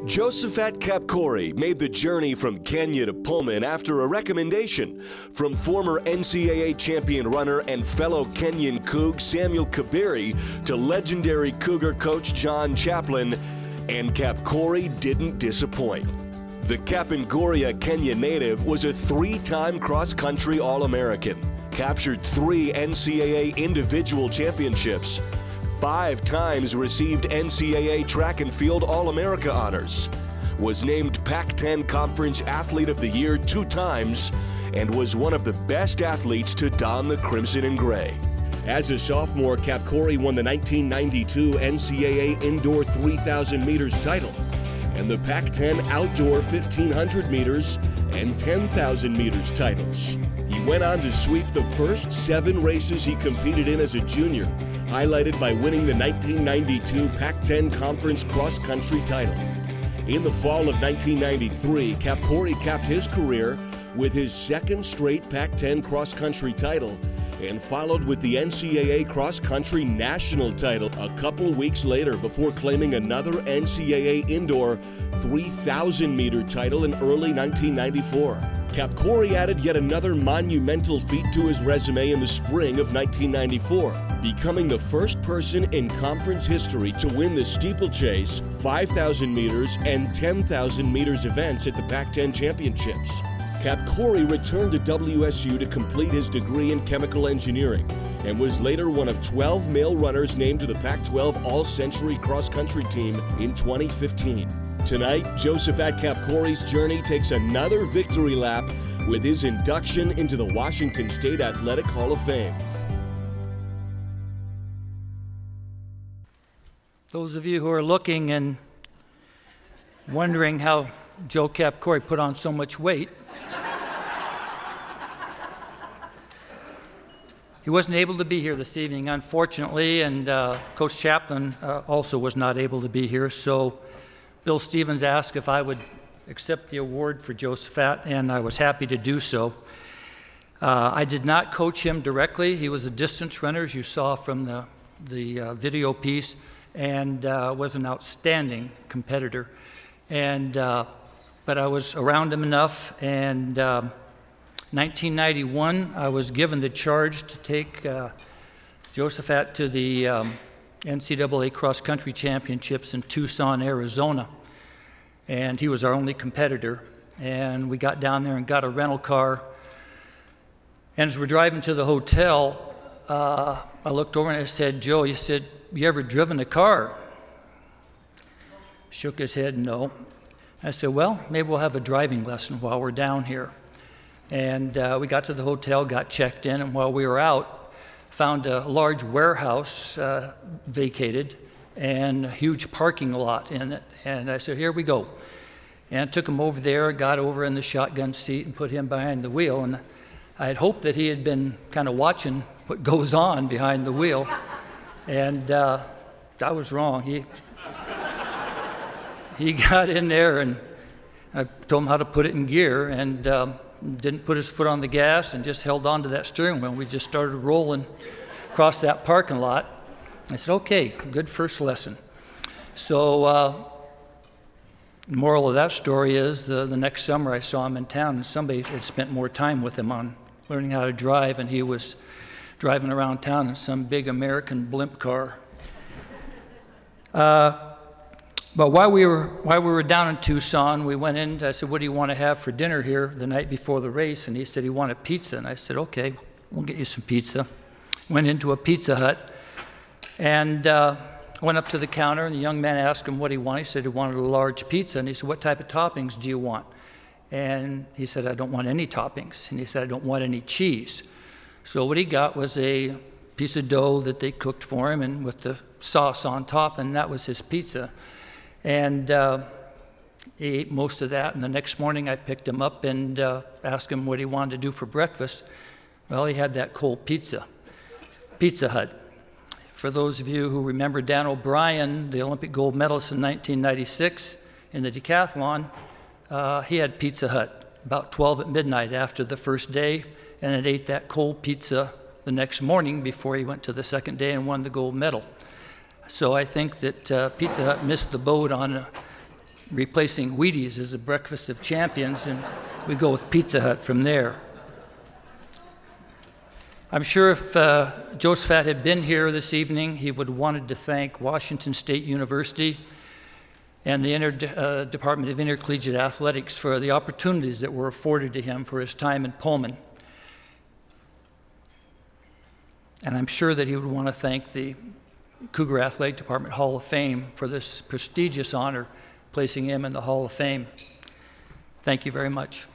Josephat Kapkory made the journey from Kenya to Pullman after a recommendation from former NCAA champion runner and fellow Kenyan Coug Samuel Kiberi to legendary Cougar coach John Chaplin, and Kapkory didn't disappoint. The Kapkory, Kenya native was a three-time cross-country All-American, captured 3 NCAA individual championships, 5 times received NCAA track and field All-America honors, was named Pac-10 Conference Athlete of the Year 2 times, and was one of the best athletes to don the crimson and gray. As a sophomore, Kapkory won the 1992 NCAA Indoor 3,000 meters title and the Pac-10 Outdoor 1,500 meters and 10,000 meters titles. He went on to sweep the first 7 races he competed in as a junior, highlighted by winning the 1992 Pac-10 Conference cross-country title. In the fall of 1993, Kapkory capped his career with his 2nd straight Pac-10 cross-country title and followed with the NCAA cross-country national title a couple weeks later before claiming another NCAA indoor 3,000-meter title in early 1994. Kapkory added yet another monumental feat to his resume in the spring of 1994, becoming the first person in conference history to win the steeplechase, 5,000 meters, and 10,000 meters events at the Pac-10 Championships. Kapkory returned to WSU to complete his degree in chemical engineering and was later one of 12 male runners named to the Pac-12 All-Century Cross-Country Team in 2015. Tonight, Josephat Kapkory's journey takes another victory lap with his induction into the Washington State Athletic Hall of Fame. Those of you who are looking and wondering how Joe Kapkory put on so much weight, he wasn't able to be here this evening, unfortunately, and Coach Chaplin also was not able to be here, so Bill Stevens asked if I would accept the award for Josephat, and I was happy to do so. I did not coach him directly. He was a distance runner, as you saw from the video piece, and was an outstanding competitor. But I was around him enough, and 1991, I was given the charge to take Josephat to the NCAA cross-country championships in Tucson, Arizona. And he was our only competitor. And we got down there and got a rental car. And as we're driving to the hotel, I looked over and I said, "Joe," you said, "you ever driven a car?" Shook his head, "No." I said, "Well, maybe we'll have a driving lesson while we're down here." And we got to the hotel, got checked in, and while we were out, found a large warehouse vacated and a huge parking lot in it. And I said, "Here we go." And I took him over there, got over in the shotgun seat and put him behind the wheel. And I had hoped that he had been kind of watching what goes on behind the wheel. And I was wrong. He got in there, and I told him how to put it in gear, and didn't put his foot on the gas and just held on to that steering wheel. We just started rolling across that parking lot. I said, "Okay, good first lesson." So the moral of that story is the next summer I saw him in town, and somebody had spent more time with him on learning how to drive, and he was driving around town in some big American blimp car. But while we were down in Tucson, we went in. I said, "What do you want to have for dinner here the night before the race?" And he said he wanted pizza. And I said, "Okay, we'll get you some pizza." Went into a Pizza Hut and went up to the counter, and the young man asked him what he wanted. He said he wanted a large pizza. And he said, "What type of toppings do you want?" And he said, "I don't want any toppings." And he said, "I don't want any cheese." So what he got was a piece of dough that they cooked for him, and with the sauce on top, and that was his pizza. And he ate most of that, and the next morning I picked him up and asked him what he wanted to do for breakfast. Well, he had that cold Pizza Hut. For those of you who remember Dan O'Brien, the Olympic gold medalist in 1996 in the decathlon, he had Pizza Hut about 12 at midnight after the first day, and had ate that cold pizza the next morning before he went to the second day and won the gold medal. So I think that Pizza Hut missed the boat on replacing Wheaties as the breakfast of champions, and we go with Pizza Hut from there. I'm sure if Josephat had been here this evening, he would have wanted to thank Washington State University and the Department of Intercollegiate Athletics for the opportunities that were afforded to him for his time in Pullman. And I'm sure that he would want to thank the Cougar Athletic Department Hall of Fame for this prestigious honor, placing him in the Hall of Fame. Thank you very much.